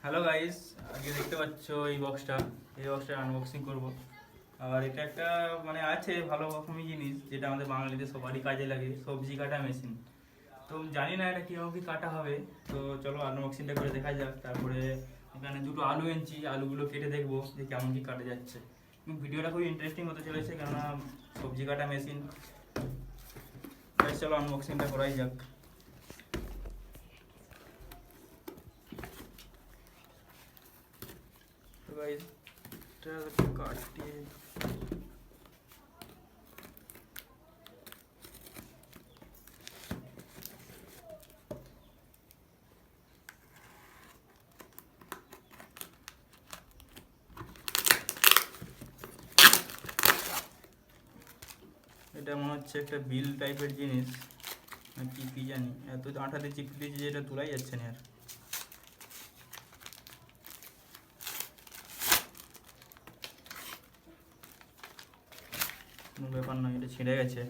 Hello guys, আজকে দেখতে পাচ্ছ এই বক্সটা আনবক্সিং করব। আর এটা একটা মানে আছে ভালো রকমই জিনিস, যেটা আমাদের বাঙালিদের সবারই কাজে লাগে, সবজি কাটা মেশিন। তো জানি না এটা কীভাবে কি কাটা হবে, তো চলো আনবক্সিংটা করে দেখা যাক। তারপরে এখানে দুটো আলু এনেছি, আলুগুলো কেটে দেখবো যে কেমন কি কাটা যাচ্ছে। ভিডিওটা খুবই ইন্টারেস্টিং হতে চলেছে, কেননা সবজি কাটা মেশিন। চলো আনবক্সিংটা করাই যাক। তো গাইস এটা কাটিয়ে এটা মনে হচ্ছে একটা বিল টাইপের জিনিস, কি কি জানি, এত আঠা দিয়ে চিপে দিয়েছি যে এটা তোলাই যাচ্ছে না। আর কোনো ব্যাপার নয়, এটা ছিঁড়ে গেছে।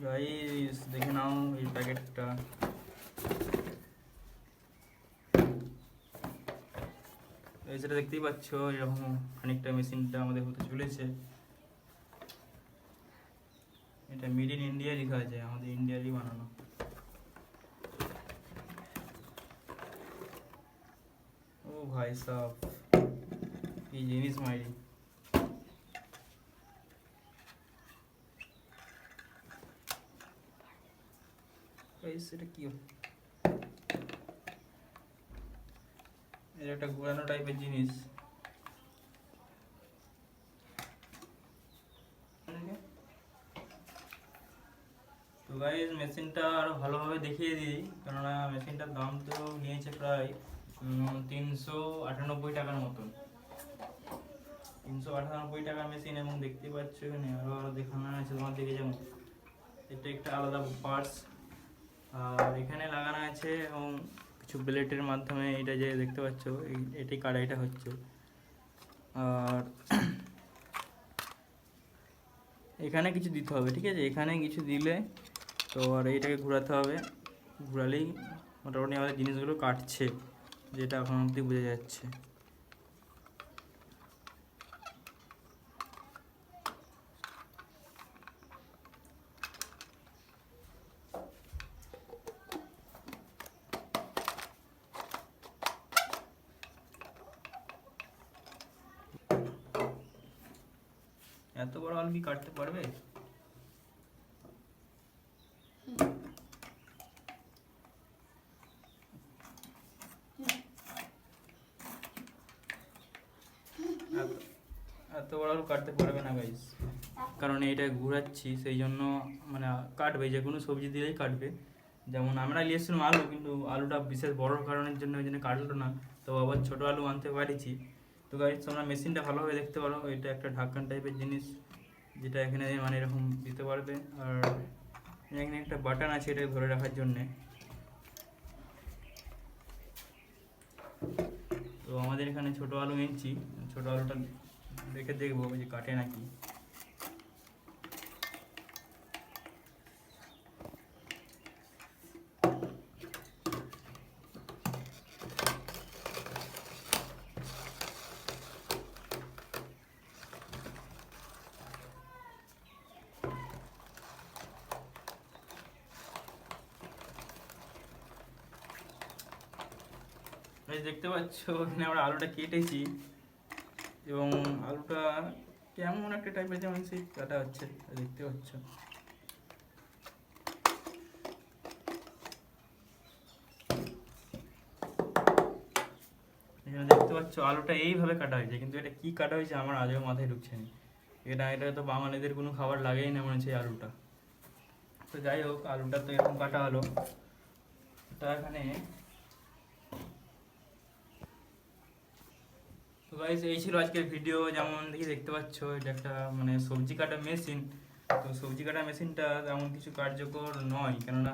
গাইস দেখে নাও এই প্যাকেটটা। সেটা দেখতেই পাচ্ছ, এরকম খানিকটা মেশিনটা আমাদের হতে চলেছে। এটা মেড ইন ইন্ডিয়া লেখা আছে, আমাদের ইন্ডিয়ারই বানানো। ও ভাই সাব, কি জিনিস মাইরি। এটা কি, এটা একটা ঘোরানো টাইপের জিনিস। তো গাইস মেশিনটা আরো ভালোভাবে দেখিয়ে দিই, কেননা মেশিনটার দাম তো নিয়েছে প্রায় 398 টাকার মতন। 398 টাকার মেশিন, এবং দেখতে পাচ্ছ এখানে আরো দেখানো আছে তোমার দিকে, যেমন এটা একটা আলাদা পার্টস, আর এখানে লাগানো আছে এবং কিছু ব্লেডের মাধ্যমে এটা যে দেখতে পাচ্ছ এটাই কাটাইটা হচ্ছে। আর এখানে কিছু দিতে হবে, ঠিক আছে, এখানে কিছু দিলে তো আর এইটাকে ঘোরাতে হবে, ঘোরালেই মোটামুটি আমাদের জিনিসগুলো কাটছে, যেটা এখন অবধি বোঝা যাচ্ছে। এত বড় আলু কি কাটতে পারবে? এত বড় আলু কাটতে পারবে না গাইস, কারণ এটা ঘুরাচ্ছি সেই জন্য মানে কাটবে, যে কোনো সবজি দিলেই কাটবে। যেমন আমরা নিয়ে এসেছিলাম আলু, কিন্তু আলুটা বিশেষ বড় কারণের জন্য ওই জন্য কাটলো না, তো আবার ছোটো আলু আনতে পারিছি। তো গাইস তোমরা মেশিনটা ভালোভাবে দেখতে পারো, এটা একটা ঢাকন টাইপের জিনিস, যেটা এখানে মানে এরকম দিতে পারবে। আর এখানে একটা বাটন আছে এটা ধরে রাখার জন্যে। তো আমাদের এখানে ছোটো আলু এনেছি, ছোটো আলুটা দেখে দেখবো যে কাটে নাকি। দেখতে পাচ্ছ এখানে আমরা আলুটা কেটেছি, এবং আলুটা কেমন একটা টাইপের যেমন সেই কাটা হচ্ছে, দেখতে পাচ্ছ। এখানে দেখতে পাচ্ছ আলুটা এইভাবে কাটা হয়েছে, কিন্তু এটা কি কাটা হয়েছে আমার আজও মাথায় ঢুকছে না। এটা তো বাঙালিদের কোনো খাবার লাগেই না মনে হচ্ছে আলুটা। তো যাই হোক, আলুটা তো এরকম কাটা হলো। এটা এখানে তো গাইস এই ছিল আজকের ভিডিও। যেমন দেখতে পাচ্ছ এটা একটা মানে সবজি কাটা মেশিন। তো সবজি কাটা মেশিনটা তেমন কিছু কার্যকর নয়, কেননা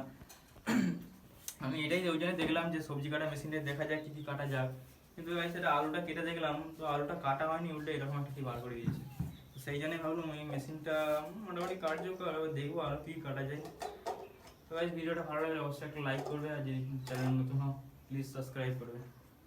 আমি এটাই ওই জন্য দেখলাম যে সবজি কাটা মেশিনে দেখা যায় কী কী কাটা যাক, কিন্তু গাইস এটা আলুটা কেটে দেখলাম, তো আলুটা কাটা হয়নি, উল্টে এরকম একটা কি বার করে দিয়েছে। সেই জন্যই ভাবলাম ওই মেশিনটা মোটামুটি কার্যকর, দেখবো আরও কী কাটা যায়। তো গাইস ভিডিওটা ভালো লাগলে অবশ্যই একটা লাইক করবে, আর যদি চ্যানেল নতুন হও প্লিজ সাবস্ক্রাইব করবে।